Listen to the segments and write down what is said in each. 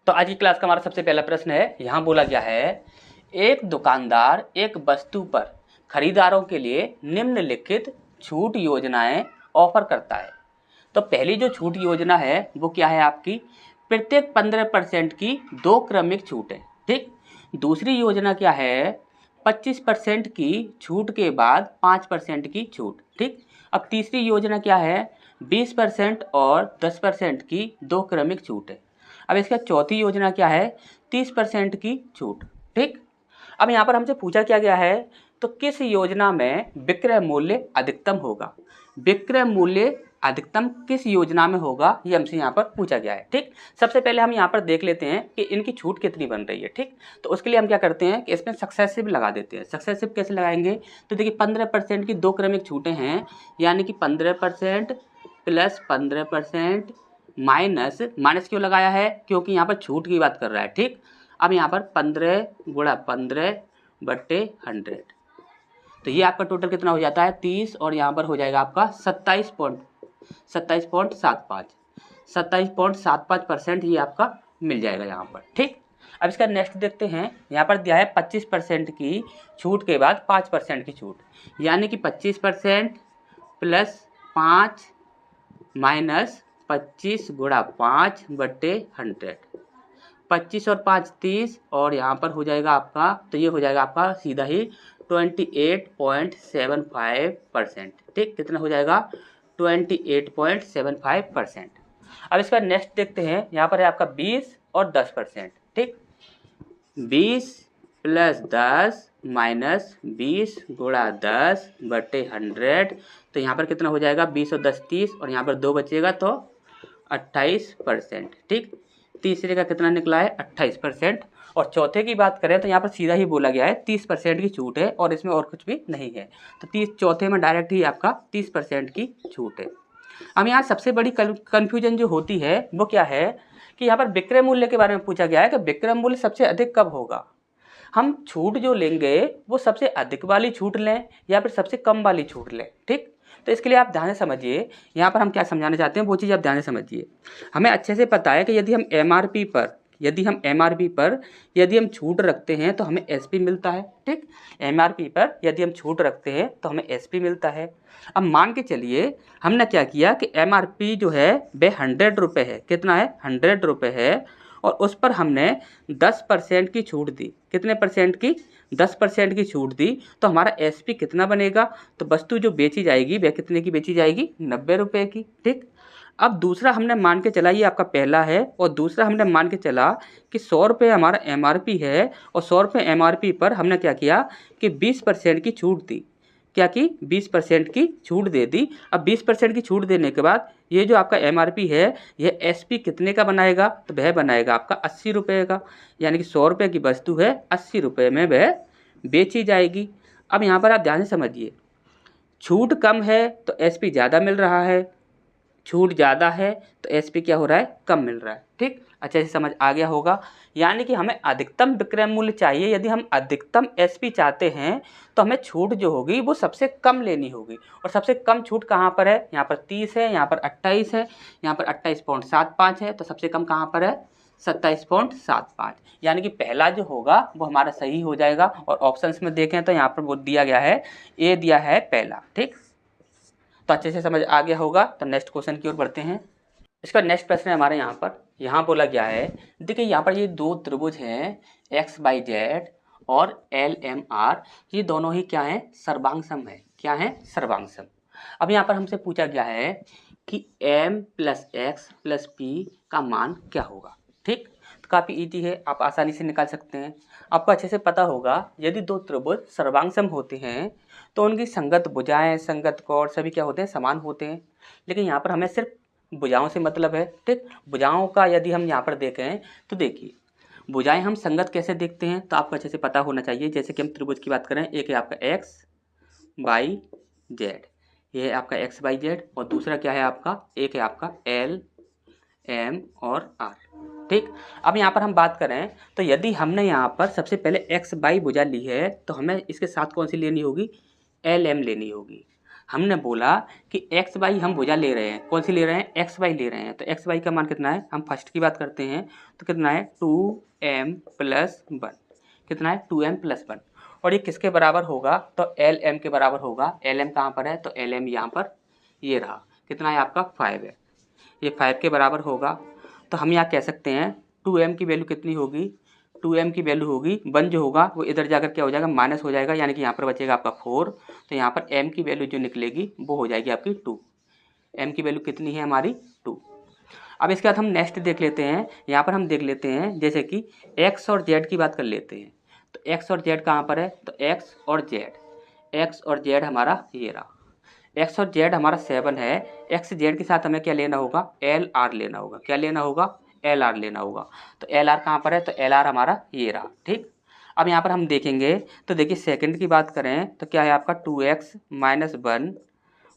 तो आज की क्लास का हमारा सबसे पहला प्रश्न है, यहाँ बोला गया है एक दुकानदार एक वस्तु पर खरीदारों के लिए निम्नलिखित छूट योजनाएं ऑफर करता है। तो पहली जो छूट योजना है वो क्या है आपकी, प्रत्येक 15% की 2 क्रमिक छूट है। ठीक। दूसरी योजना क्या है, 25% की छूट के बाद 5% की छूट। ठीक। अब तीसरी योजना क्या है, 20% और 10% की 2 क्रमिक छूट है। अब इसका चौथी योजना क्या है, 30% की छूट। ठीक। अब यहाँ पर हमसे पूछा क्या गया है, तो किस योजना में विक्रय मूल्य अधिकतम होगा। विक्रय मूल्य अधिकतम किस योजना में होगा, ये हमसे यहाँ पर पूछा गया है। ठीक। सबसे पहले हम यहाँ पर देख लेते हैं कि इनकी छूट कितनी बन रही है। ठीक। तो उसके लिए हम क्या करते हैं कि इसमें सक्सेसिव लगा देते हैं। सक्सेसिव कैसे लगाएंगे, तो देखिए 15% की 2 क्रमिक छूटें हैं, यानी कि 15% प्लस 15% माइनस क्यों लगाया है, क्योंकि यहाँ पर छूट की बात कर रहा है। ठीक। अब यहाँ पर 15 गुणा 15/100, तो ये आपका टोटल कितना हो जाता है 30, और यहाँ पर हो जाएगा आपका 27.75% ये आपका मिल जाएगा यहाँ पर। ठीक। अब इसका नेक्स्ट देखते हैं, यहाँ पर दिया है 25% की छूट के बाद 5% की छूट, यानी कि 25% प्लस 5 माइनस 25 गुणा 5/100, 25 और 5 30, और यहाँ पर हो जाएगा आपका, तो ये हो जाएगा आपका सीधा ही 28.75%। ठीक। कितना हो जाएगा 28.75%। अब इसका नेक्स्ट देखते हैं, यहाँ पर है आपका 20 और 10%। ठीक। 20 प्लस 10 माइनस 20 गुणा 10/100, तो यहाँ पर कितना हो जाएगा 20 और 10 30, और यहाँ पर 2 बचेगा तो 28%। ठीक। तीसरे का कितना निकला है 28%, और चौथे की बात करें तो यहाँ पर सीधा ही बोला गया है 30% की छूट है, और इसमें और कुछ भी नहीं है। तो 30 चौथे में डायरेक्ट ही आपका 30% की छूट है। अब यहाँ सबसे बड़ी कन्फ्यूजन जो होती है वो क्या है कि यहाँ पर विक्रय मूल्य के बारे में पूछा गया है कि विक्रय मूल्य सबसे अधिक कब होगा। हम छूट जो लेंगे वो सबसे अधिक वाली छूट लें या फिर सबसे कम वाली छूट लें। ठीक। तो इसके लिए आप ध्यान से समझिए, यहाँ पर हम क्या समझाना चाहते हैं वो चीज़ आप ध्यान से समझिए। हमें अच्छे से पता है कि यदि हम एमआरपी पर यदि हम छूट रखते हैं तो हमें एसपी मिलता है। ठीक। एमआरपी पर यदि हम छूट रखते हैं तो हमें एसपी मिलता है। अब मान के चलिए हमने क्या किया कि एमआरपी जो है वह 100 रुपये है। कितना है 100 रुपये है, और उस पर हमने 10% की छूट दी। कितने परसेंट की 10% की छूट दी, तो हमारा एसपी कितना बनेगा, तो वस्तु जो बेची जाएगी वह कितने की बेची जाएगी 90 रुपये की। ठीक। अब दूसरा हमने मान के चला, ये आपका पहला है, और दूसरा हमने मान के चला कि 100 रुपये हमारा एमआरपी है, और 100 रुपये एमआरपी पर हमने क्या किया कि 20% की छूट दी। क्या की 20% की छूट दे दी। अब 20% की छूट देने के बाद ये जो आपका एमआरपी है यह एसपी कितने का बनाएगा, तो वह बनाएगा आपका 80 रुपये का, यानी कि 100 रुपये की वस्तु है 80 रुपये में वह बेची जाएगी। अब यहाँ पर आप ध्यान से समझिए, छूट कम है तो एसपी ज़्यादा मिल रहा है, छूट ज़्यादा है तो एसपी क्या हो रहा है कम मिल रहा है। ठीक। अच्छे से समझ आ गया होगा। यानी कि हमें अधिकतम विक्रय मूल्य चाहिए, यदि हम अधिकतम एसपी चाहते हैं तो हमें छूट जो होगी वो सबसे कम लेनी होगी। और सबसे कम छूट कहाँ पर है, यहाँ पर 30 है, यहाँ पर 28 है, यहाँ पर 28.75 है, तो सबसे कम कहाँ पर है 27.75। यानी कि पहला जो होगा वो हमारा सही हो जाएगा। और ऑप्शंस में देखें तो यहाँ पर वो दिया गया है, ए दिया है पहला। ठीक। तो अच्छे से समझ आ गया होगा। तो नेक्स्ट क्वेश्चन की ओर बढ़ते हैं। इसका नेक्स्ट प्रश्न है हमारे यहाँ पर, यहाँ बोला गया है, देखिए यहाँ पर ये 2 त्रिभुज हैं XYZ और LMR, ये दोनों ही क्या हैं सर्वांगसम है। क्या है सर्वांगसम। अब यहाँ पर हमसे पूछा गया है कि M + X + P का मान क्या होगा। ठीक। तो काफ़ी ईजी है, आप आसानी से निकाल सकते हैं। आपको अच्छे से पता होगा यदि 2 त्रिभुज सर्वांगसम होते हैं तो उनकी संगत भुजाएं संगत कोण सभी क्या होते हैं समान होते हैं। लेकिन यहाँ पर हमें सिर्फ भुजाओं से मतलब है। ठीक। भुजाओं का यदि हम यहाँ पर देखें तो देखिए भुजाएं हम संगत कैसे देखते हैं, तो आपको अच्छे से पता होना चाहिए। जैसे कि हम त्रिभुज की बात करें, एक है आपका XYZ, ये है आपका XYZ, और दूसरा क्या है आपका, एक है आपका LM और R। ठीक। अब यहाँ पर हम बात करें तो यदि हमने यहाँ पर सबसे पहले XY भुजा ली है तो हमें इसके साथ कौन सी लेनी होगी, LM लेनी होगी। हमने बोला कि एक्स वाई हम भुजा ले रहे हैं, कौन सी ले रहे हैं, एक्स वाई ले रहे हैं। तो एक्स वाई का मान कितना है, हम फर्स्ट की बात करते हैं तो कितना है 2m + 1, कितना है 2m + 1। और ये किसके बराबर होगा, तो एल एम के बराबर होगा। एल एम कहाँ पर है, तो एल एम यहाँ पर ये रहा, कितना है आपका 5 है, ये 5 के बराबर होगा। तो हम यहाँ कह सकते हैं 2m की वैल्यू कितनी होगी, 2m की वैल्यू होगी 1 जो होगा वो इधर जाकर क्या हो जाएगा, माइनस हो जाएगा, यानी कि यहाँ पर बचेगा आपका 4। तो यहाँ पर m की वैल्यू जो निकलेगी वो हो जाएगी आपकी 2। m की वैल्यू कितनी है हमारी 2। अब इसके बाद हम नेक्स्ट देख लेते हैं। यहाँ पर हम देख लेते हैं जैसे कि x और z की बात कर लेते हैं। तो x और z कहाँ पर है, तो x और z हमारा ये रहा, x और z हमारा 7 है। x z के साथ हमें क्या लेना होगा, एल आर लेना होगा। क्या लेना होगा, एल आर लेना होगा। तो एल आर कहाँ पर है, तो एल आर हमारा ये रहा, ठीक। अब यहाँ पर हम देखेंगे तो देखिए सेकंड की बात करें तो क्या है आपका 2x - 1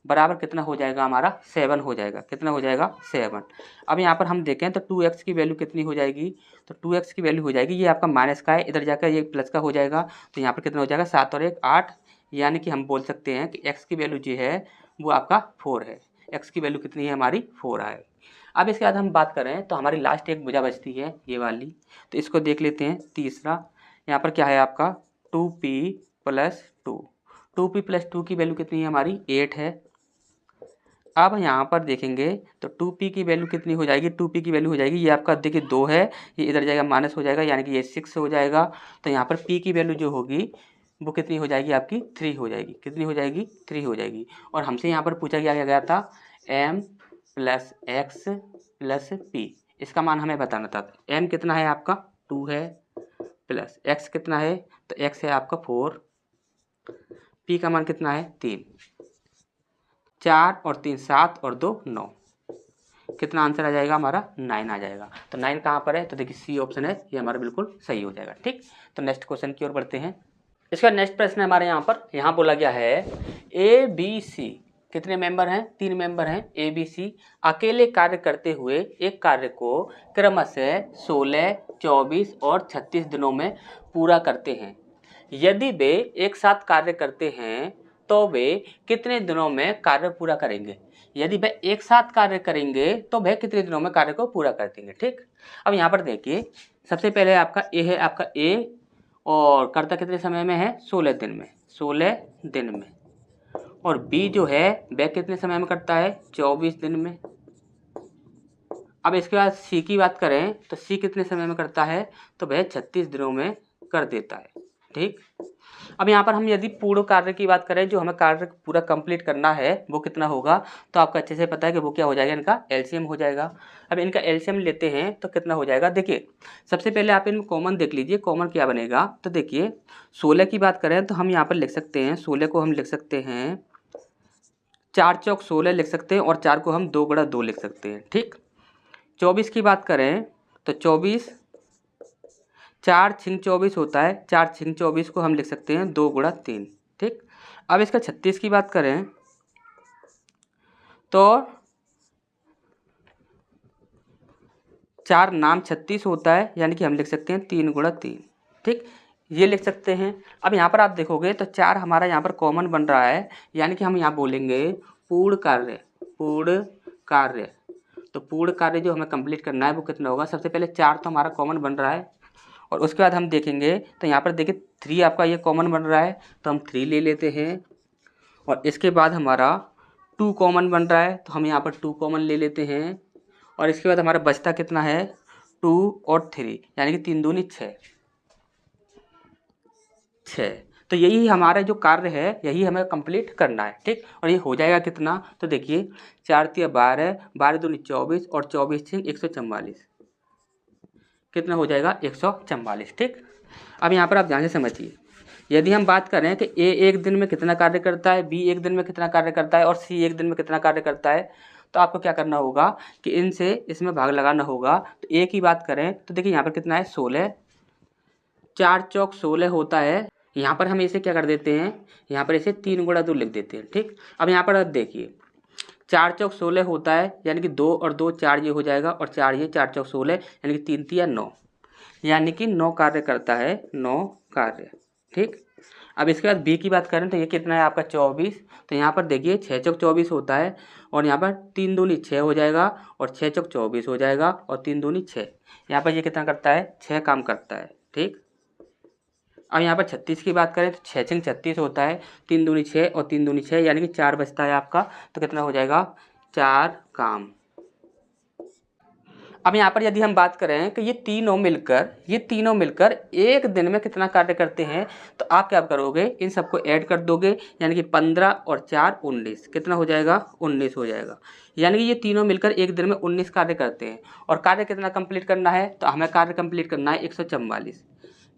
बराबर कितना हो जाएगा हमारा 7 हो जाएगा, कितना हो जाएगा 7। अब यहाँ पर हम देखें तो 2x की वैल्यू कितनी हो जाएगी, तो 2x की वैल्यू हो जाएगी, ये आपका माइनस का है, इधर जाकर ये प्लस का हो जाएगा। तो यहाँ पर कितना हो जाएगा 7 और 1 8, यानी कि हम बोल सकते हैं कि x की वैल्यू जो है वो आपका 4 है। x की वैल्यू कितनी है हमारी 4 है। अब इसके बाद हम बात करें तो हमारी लास्ट एक भुजा बचती है ये वाली, तो इसको देख लेते हैं। तीसरा यहाँ पर क्या है आपका 2p + 2, 2p + 2 की वैल्यू कितनी है हमारी 8 है। अब यहाँ पर देखेंगे तो 2p की वैल्यू कितनी हो जाएगी, 2p की वैल्यू हो जाएगी, ये आपका देखिए 2 है, ये इधर जाएगा माइनस हो जाएगा, यानी कि ये 6 हो जाएगा। तो यहाँ पर p की वैल्यू जो होगी वो कितनी हो जाएगी आपकी 3 हो जाएगी, कितनी हो जाएगी 3 हो जाएगी। और हमसे यहाँ पर पूछा गया था m + x + p, इसका मान हमें बताना था। m कितना है आपका 2 है, प्लस x कितना है, तो x है आपका 4, p का मान कितना है 3, 4 और 3 7 और 2 9, कितना आंसर आ जाएगा हमारा 9 आ जाएगा। तो 9 कहाँ पर है, तो देखिए सी ऑप्शन है, ये हमारा बिल्कुल सही हो जाएगा, ठीक। तो नेक्स्ट क्वेश्चन की ओर बढ़ते हैं। इसका नेक्स्ट प्रश्न हमारे यहाँ बोला गया है ए बी सी कितने मेंबर हैं, 3 मेंबर हैं ए बी सी, अकेले कार्य करते हुए एक कार्य को क्रमशः 16 24 और 36 दिनों में पूरा करते हैं। यदि वे एक साथ कार्य करते हैं तो वे कितने दिनों में कार्य पूरा करेंगे। यदि वे एक साथ कार्य करेंगे तो वे कितने दिनों में कार्य को पूरा कर देंगे, ठीक। अब यहाँ पर देखिए सबसे पहले आपका ए है, आपका ए और करता कितने समय में है 16 दिन में, 16 दिन में। और बी जो है वह कितने समय में करता है 24 दिन में। अब इसके बाद सी की बात करें तो सी कितने समय में करता है, तो वह 36 दिनों में कर देता है, ठीक। अब यहाँ पर हम यदि पूर्ण कार्य की बात करें, जो हमें कार्य पूरा कंप्लीट करना है वो कितना होगा, तो आपको अच्छे से पता है कि वो क्या हो जाएगा, इनका एलसीएम हो जाएगा। अब इनका एलसीएम लेते हैं तो कितना हो जाएगा, देखिए सबसे पहले आप इनमें कॉमन देख लीजिए, कॉमन क्या बनेगा। तो देखिए 16 की बात करें तो हम यहाँ पर लिख सकते हैं 16 को हम लिख सकते हैं 4 चौक 16 लिख सकते हैं, और 4 को हम 2 × 2 लिख सकते हैं, ठीक। 24 की बात करें तो 24 4 छिंग 24 होता है, 4 छिंग 24 को हम लिख सकते हैं 2 × 3, ठीक। अब इसका 36 की बात करें तो 4 नाम 36 होता है, यानी कि हम लिख सकते हैं 3 × 3, ठीक, ये लिख सकते हैं। अब यहाँ पर आप देखोगे तो 4 हमारा यहाँ पर कॉमन बन रहा है, यानी कि हम यहाँ बोलेंगे पूर्ण कार्य, पूर्ण कार्य। तो पूर्ण कार्य जो हमें कंप्लीट करना है वो कितना होगा, सबसे पहले 4 तो हमारा कॉमन बन रहा है, और उसके बाद हम देखेंगे तो यहाँ पर देखिए 3 आपका ये कॉमन बन रहा है, तो हम 3 ले लेते हैं। और इसके बाद हमारा 2 कॉमन बन रहा है, तो हम यहाँ पर 2 कॉमन ले लेते हैं। और इसके बाद हमारा बचता कितना है 2 और 3, यानी कि 3 दूनी 6। तो यही हमारा जो कार्य है यही हमें कंप्लीट करना है, ठीक। और ये हो जाएगा कितना, तो देखिए 4 × 12, 12 दूनी 24 और 24 छिंग 144, कितना हो जाएगा 144, ठीक। अब यहाँ पर आप ध्यान से समझिए, यदि हम बात करें कि ए एक दिन में कितना कार्य करता है, बी एक दिन में कितना कार्य करता है और सी एक दिन में कितना कार्य करता है, तो आपको क्या करना होगा कि इनसे इसमें भाग लगाना होगा। तो ए की बात करें तो देखिए यहाँ पर कितना है 16, 4 चौक 16 होता है, यहाँ पर हम इसे क्या कर देते हैं, यहाँ पर इसे 3 × 2 लिख देते हैं, ठीक। अब यहाँ पर देखिए 4 चौक 16 होता है, यानी कि 2 और 2 4 ये हो जाएगा, और 4 ये 4 चौक 16, यानी कि 3 × 3 = 9, यानी कि 9 कार्य करता है, 9 कार्य, ठीक। अब इसके बाद बी की बात करें तो ये कितना है आपका 24। तो यहाँ पर देखिए 6 चौक 24 होता है और यहाँ पर 3 दूनी 6 हो जाएगा और 6 चौक 24 हो जाएगा और 3 दूनी 6। यहाँ पर ये कितना करता है 6 काम करता है। ठीक, अब यहाँ पर 36 की बात करें तो 6 छंग 36 होता है, 3 दूनी 6 और 3 दूनी 6 यानी कि 4 बचता है आपका। तो कितना हो जाएगा 4 काम। अब यहाँ पर यदि हम बात करें कि ये तीनों मिलकर एक दिन में कितना कार्य करते हैं, तो आप क्या करोगे इन सबको ऐड कर दोगे, यानी कि 15 और 4 19। कितना हो जाएगा 19 हो जाएगा। यानी कि ये तीनों मिलकर एक दिन में 19 कार्य करते हैं। और कार्य कितना कंप्लीट करना है, तो हमें कार्य कंप्लीट करना है 144।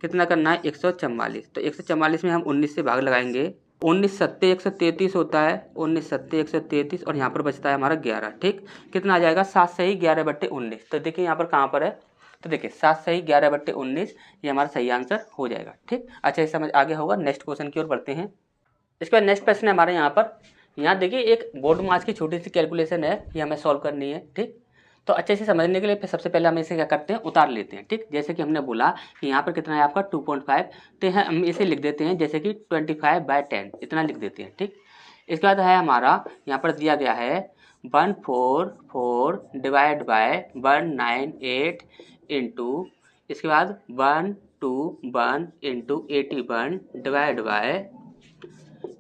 कितना करना है 144। तो 144 में हम 19 से भाग लगाएंगे, 19 सत्ते 133 होता है, 19 सत्ते 133 और यहाँ पर बचता है हमारा 11। ठीक, कितना आ जाएगा 7 सही 11/19। तो देखिए यहाँ पर कहाँ पर है, तो देखिए 7 सही 11/19 ये हमारा सही आंसर हो जाएगा। ठीक, अच्छा ये समझ आगे होगा। नेक्स्ट क्वेश्चन की ओर बढ़ते हैं। इसके बाद नेक्स्ट प्रश्न है हमारे यहाँ पर, यहाँ देखिए एक बोर्ड मास की छोटी सी कैलकुलेशन है, ये हमें सॉल्व करनी है। ठीक, तो अच्छे से समझने के लिए फिर सबसे पहले हम इसे क्या करते हैं उतार लेते हैं। ठीक, जैसे कि हमने बोला कि यहाँ पर कितना है आपका 2.5, तो हम इसे लिख देते हैं जैसे कि 25/10 इतना लिख देते हैं। ठीक, इसके बाद है हमारा यहाँ पर दिया गया है 144 डिवाइड बाय 198 इंटू, इसके बाद 121 इंटू 81 डिवाइड बाय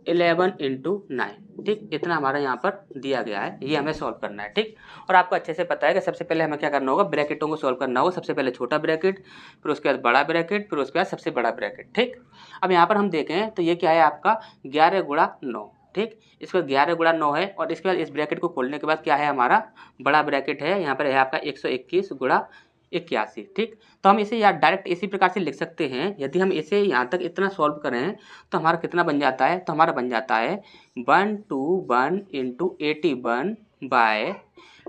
11 इंटू 9। ठीक, इतना हमारा यहाँ पर दिया गया है, ये हमें सॉल्व करना है। ठीक, और आपको अच्छे से पता है कि सबसे पहले हमें क्या करना होगा, ब्रैकेटों को सॉल्व करना होगा। सबसे पहले छोटा ब्रैकेट, फिर उसके बाद बड़ा ब्रैकेट, फिर उसके बाद सबसे बड़ा ब्रैकेट। ठीक, अब यहाँ पर हम देखें तो ये क्या है आपका 11 गुणा 9। ठीक, इसके बाद 11 गुणा 9 है और इसके बाद इस ब्रैकेट को खोलने के बाद क्या है हमारा बड़ा ब्रैकेट है, यहाँ पर है आपका 121 गुणा 81। ठीक, तो हम इसे यार डायरेक्ट इसी प्रकार से लिख सकते हैं। यदि हम इसे यहाँ तक इतना सॉल्व करें तो हमारा कितना बन जाता है, तो हमारा बन जाता है 121 इंटू 81 बाय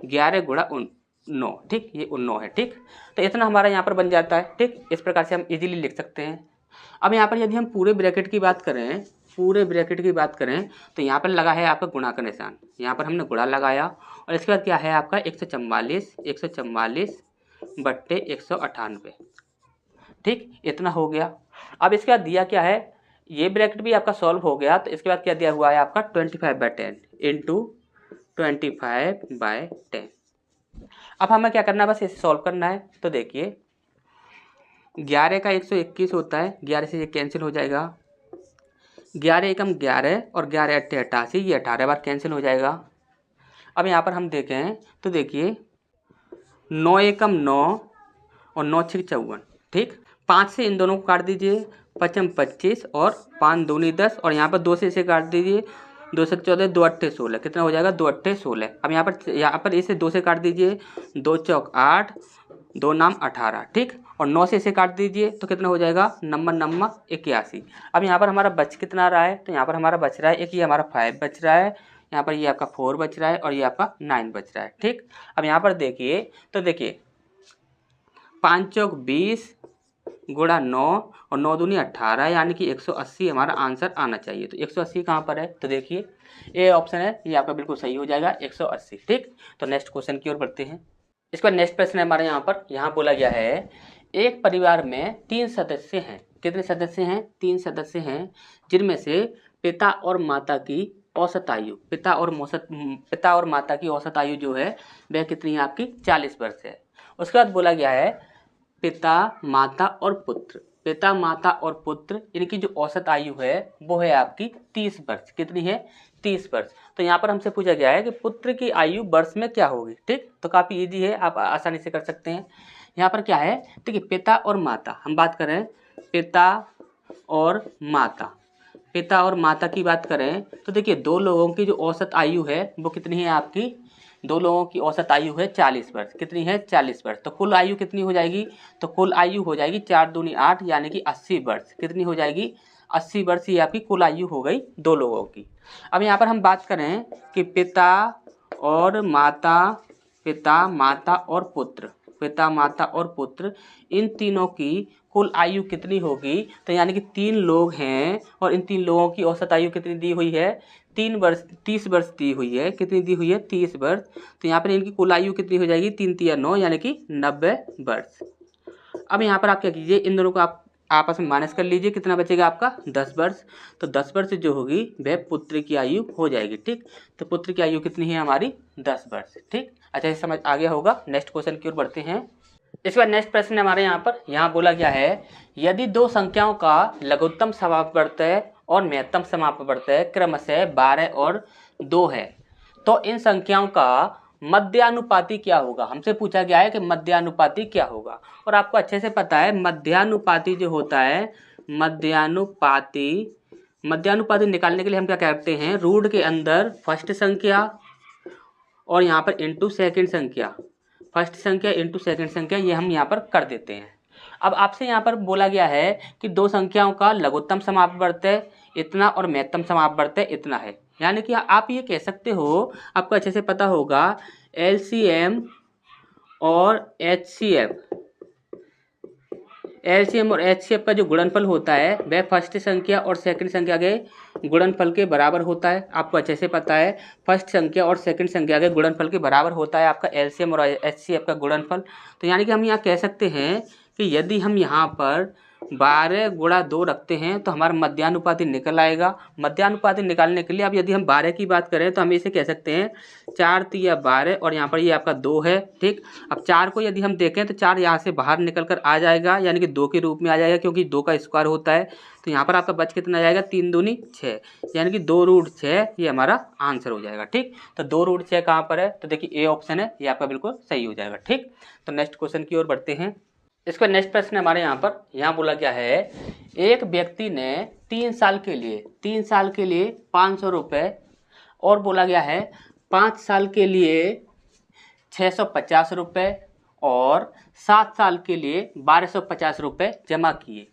11 गुणा 9। ठीक, ये 9 है। ठीक, तो इतना हमारा यहाँ पर बन जाता है। ठीक, इस प्रकार से हम इजीली लिख सकते हैं। अब यहाँ पर यदि हम पूरे ब्रैकेट की बात करें तो यहाँ पर लगा है आपका गुणा का निशान, यहाँ पर हमने गुणा लगाया और इसके बाद क्या है आपका 144 बट्टे 198। ठीक, इतना हो गया। अब इसके बाद दिया क्या है, ये ब्रैकेट भी आपका सॉल्व हो गया। तो इसके बाद क्या दिया हुआ है आपका 25/10 इंटू 25/10। अब हमें क्या करना है, बस इसे सॉल्व करना है। तो देखिए 11 का 121 होता है, 11 से ये कैंसिल हो जाएगा, 11 एकम 11 और 11 अट्ठे 88, ये 18 बार कैंसिल हो जाएगा। अब यहाँ पर हम देखें तो देखिए 9 एकम 9 और 9 छः 54। ठीक, 5 से इन दोनों को काट दीजिए, 5 25 और 5 दूनी 10 और यहाँ पर 2 से इसे काट दीजिए, 2 से 14 2 अट्ठे 16। कितना हो जाएगा 2 अट्ठे 16। अब यहाँ पर इसे 2 से काट दीजिए, 2 चौक 8 2 नाम 18। ठीक, और 9 से इसे काट दीजिए तो कितना हो जाएगा नम्बर 81। अब यहाँ पर हमारा बच कितना रहा है, तो यहाँ पर हमारा बच रहा है एक, ये हमारा 5 बच रहा है, यहाँ पर ये आपका 4 बच रहा है और ये आपका 9 बच रहा है। ठीक, अब यहाँ पर देखिए तो देखिए 5 चौक 20 गुणा 9 और 9 दूनी 18 यानी कि 180 हमारा आंसर आना चाहिए। तो 180 कहाँ पर है, तो देखिए ये ऑप्शन है, ये आपका बिल्कुल सही हो जाएगा 180। ठीक, तो नेक्स्ट क्वेश्चन की ओर बढ़ते हैं। इसका नेक्स्ट प्रश्न है हमारे यहाँ पर, यहाँ बोला गया है एक परिवार में 3 सदस्य हैं। कितने सदस्य हैं, 3 सदस्य हैं, जिनमें से पिता और माता की औसत आयु, पिता और माता की औसत आयु जो है वह कितनी है आपकी 40 वर्ष है। उसके बाद बोला गया है पिता माता और पुत्र इनकी जो औसत आयु है वो है आपकी 30 वर्ष। कितनी है 30 वर्ष। तो यहाँ पर हमसे पूछा गया है कि पुत्र की आयु वर्ष में क्या होगी। ठीक, तो काफ़ी इजी है, आप आसानी से कर सकते हैं। यहाँ पर क्या है, देखिए पिता और माता, हम बात करें पिता और माता की बात करें तो देखिए 2 लोगों की जो औसत आयु है वो कितनी है आपकी, 2 लोगों की औसत आयु है 40 वर्ष। कितनी है 40 वर्ष। तो कुल आयु कितनी हो जाएगी, तो कुल आयु हो जाएगी 4 दूनी 8 यानी कि 80 वर्ष। कितनी हो जाएगी 80 वर्ष, ये आपकी कुल आयु हो गई 2 लोगों की। अब यहाँ पर हम बात करें कि पिता माता और पुत्र इन तीनों की कुल आयु कितनी होगी, तो यानी कि 3 लोग हैं और इन 3 लोगों की औसत आयु कितनी दी हुई है 30 वर्ष दी हुई है। कितनी दी हुई है 30 वर्ष। तो यहाँ पर इनकी कुल आयु कितनी हो जाएगी 3 3 9 यानी कि 90 वर्ष। अब यहाँ पर आप क्या कीजिए, इन दोनों को आप आपस में माइनस कर लीजिए, कितना बचेगा आपका 10 वर्ष। तो 10 वर्ष जो होगी वह पुत्र की आयु हो जाएगी। ठीक, तो पुत्र की आयु कितनी है हमारी 10 वर्ष। ठीक, अच्छा ये समझ आ गया होगा। नेक्स्ट क्वेश्चन की ओर बढ़ते हैं। इसके बाद नेक्स्ट प्रश्न हमारे यहाँ बोला गया है, यदि दो संख्याओं का लघुत्तम समापवर्तय और महत्तम समापवर्तय क्रमशः 12 और 2 है तो इन संख्याओं का मध्यानुपाती क्या होगा। हमसे पूछा गया है कि मध्यानुपाती क्या होगा, और आपको अच्छे से पता है मध्यानुपाती जो होता है, मध्यानुपाती निकालने के लिए हम क्या करते हैं, रूट के अंदर फर्स्ट संख्या और यहाँ पर इंटू सेकंड संख्या, फर्स्ट संख्या इंटू सेकंड संख्या, ये हम यहाँ पर कर देते हैं। अब आपसे यहाँ पर बोला गया है कि दो संख्याओं का लघुत्तम समापवर्तय इतना और महत्तम समापवर्तय इतना है, यानी कि आप ये कह सकते हो, आपको अच्छे से पता होगा एलसीएम और एचसीएफ का जो गुणनफल होता है वह फर्स्ट संख्या और सेकंड संख्या के गुणनफल के बराबर होता है। आपको अच्छे से पता है फर्स्ट संख्या और सेकंड संख्या के गुणनफल के बराबर होता है आपका एलसीएम और एचसीएफ का गुणनफल। तो यानी कि हम यहाँ कह सकते हैं कि यदि हम यहाँ पर 12 गुणा 2 रखते हैं तो हमारा मध्यानुपाती निकल आएगा। मध्यानुपाती निकालने के लिए अब यदि हम 12 की बात करें तो हम इसे कह सकते हैं 4 तिया 12 और यहाँ पर ये आपका 2 है। ठीक, अब 4 को यदि हम देखें तो 4 यहाँ से बाहर निकल कर आ जाएगा, यानी कि 2 के रूप में आ जाएगा, क्योंकि 2 का स्क्वायर होता है। तो यहाँ पर आपका बच कितना जाएगा, 3 दूनी 6, यानी कि 2√6 ये हमारा आंसर हो जाएगा। ठीक, तो 2√6 कहाँ पर है, तो देखिए ए ऑप्शन है, ये आपका बिल्कुल सही हो जाएगा। ठीक, तो नेक्स्ट क्वेश्चन की ओर बढ़ते हैं। इसका नेक्स्ट प्रश्न हमारे यहाँ बोला गया है, एक व्यक्ति ने 3 साल के लिए 500 रुपये और बोला गया है 5 साल के लिए 650 रुपये और 7 साल के लिए 1250 रुपये जमा किए।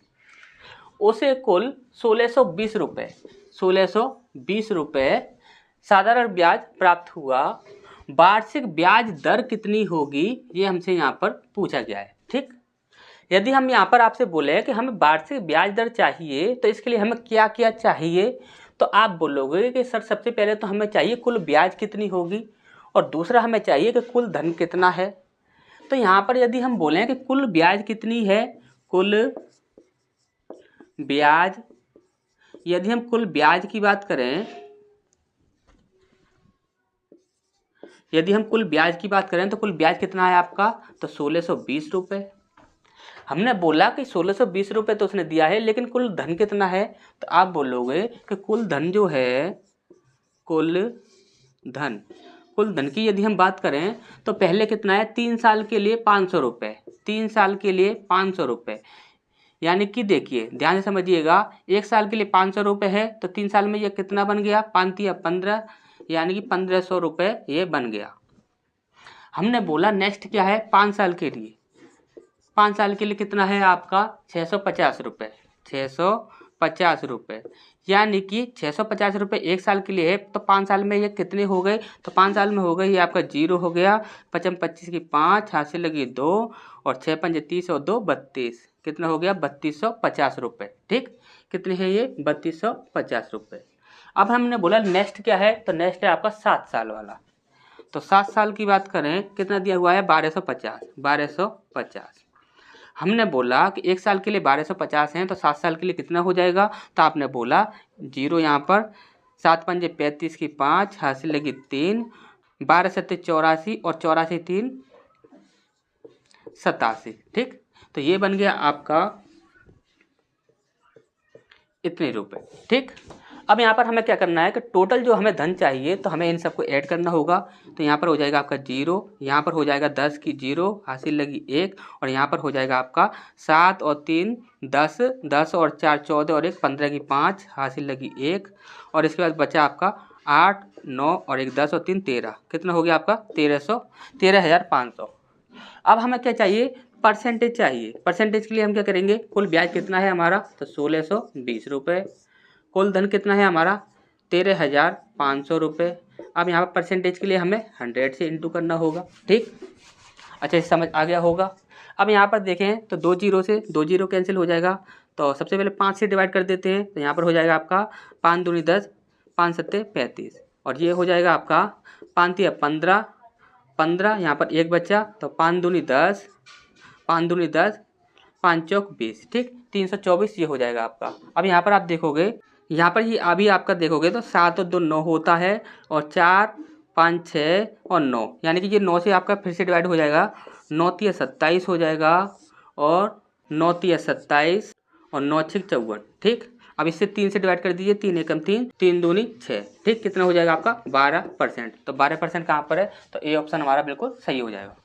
उसे कुल 1620 रुपये साधारण ब्याज प्राप्त हुआ। वार्षिक ब्याज दर कितनी होगी, ये हमसे यहाँ पर पूछा गया है। ठीक, यदि हम यहाँ पर आपसे बोले कि हमें वार्षिक ब्याज दर चाहिए तो इसके लिए हमें क्या क्या चाहिए, तो आप बोलोगे कि सर सबसे पहले तो हमें चाहिए कुल ब्याज कितनी होगी, और दूसरा हमें चाहिए कि कुल धन कितना है। तो यहाँ पर यदि हम बोलें कि कुल ब्याज कितनी है, कुल ब्याज, यदि हम कुल ब्याज की बात करें, तो कुल ब्याज कितना है आपका, तो 1620 रुपये। हमने बोला कि 1620 रुपये तो उसने दिया है, लेकिन कुल धन कितना है, तो आप बोलोगे कि कुल धन जो है, कुल धन की यदि हम बात करें तो पहले कितना है, 3 साल के लिए 500 रुपये, 3 साल के लिए 500 रुपये, यानी कि देखिए ध्यान से समझिएगा, 1 साल के लिए 500 रुपये है तो 3 साल में ये कितना बन गया, 5 या 15, यानी कि 1500 रुपये ये बन गया। हमने बोला नेक्स्ट क्या है, 5 साल के लिए, 5 साल के लिए कितना है आपका 650 रुपये, 650 रुपये, यानी कि 650 रुपये 1 साल के लिए है, तो 5 साल में ये कितने हो गए, तो 5 साल में हो गए ये आपका 0 हो गया, 5 25 की 5, हासिल लगी 2 और 6 5 30 और 2 32, कितना हो गया 3250 रुपये। ठीक, कितने हैं ये 3250 रुपये। अब हमने बोला नेक्स्ट क्या है, तो नेक्स्ट है आपका 7 साल वाला। तो 7 साल की बात करें कितना दिया हुआ है 1250। हमने बोला कि 1 साल के लिए 1250 हैं, तो 7 साल के लिए कितना हो जाएगा, तो आपने बोला 0 यहाँ पर, 7 5 35 की 5, हासिल लगी 3, 12 7 84 और 84 3 87। ठीक, तो ये बन गया आपका इतने रुपए। ठीक, अब यहाँ पर हमें क्या करना है कि टोटल जो हमें धन चाहिए तो हमें इन सबको ऐड करना होगा। तो यहाँ पर हो जाएगा आपका 0, यहाँ पर हो जाएगा 10 की 0, हासिल लगी 1, और यहाँ पर हो जाएगा आपका 7 और 3 10, 10 और 4 14 और 1 15 की 5, हासिल लगी 1, और इसके बाद बचा आपका 8 9 और 1 10 और 3 13, कितना हो गया आपका 13,500। अब हमें क्या चाहिए, परसेंटेज चाहिए। परसेंटेज के लिए हम क्या करेंगे, कुल ब्याज कितना है हमारा, तो 1620 रुपये, कुल धन कितना है हमारा 13,500 रुपये। अब यहाँ पर परसेंटेज के लिए हमें 100 से इंटू करना होगा। ठीक, अच्छा समझ आ गया होगा। अब यहाँ पर देखें तो 2 0 से 2 0 कैंसिल हो जाएगा, तो सबसे पहले 5 से डिवाइड कर देते हैं, तो यहाँ पर हो जाएगा आपका 5 दूनी 10, 5 7 35, और ये हो जाएगा आपका 5 3 15, 15 यहाँ पर 1 बचा, तो 5 दूनी 10, 5 दूनी 10, 5 चौक 20, ठीक, 324 ये हो जाएगा आपका। अब यहाँ पर आप देखोगे, यहाँ पर ये अभी आपका देखोगे तो 7 और 2 9 होता है, और 4 5 6 और 9, यानी कि ये 9 से आपका फिर से डिवाइड हो जाएगा, 9 3 27 हो जाएगा, और 9 3 27 और 9 6 54, ठीक। अब इससे 3 से डिवाइड कर दीजिए, 3 एकम 3, 3 दूनी 6, ठीक। कितना हो जाएगा आपका 12%। तो 12% कहाँ पर है, तो ए ऑप्शन हमारा बिल्कुल सही हो जाएगा।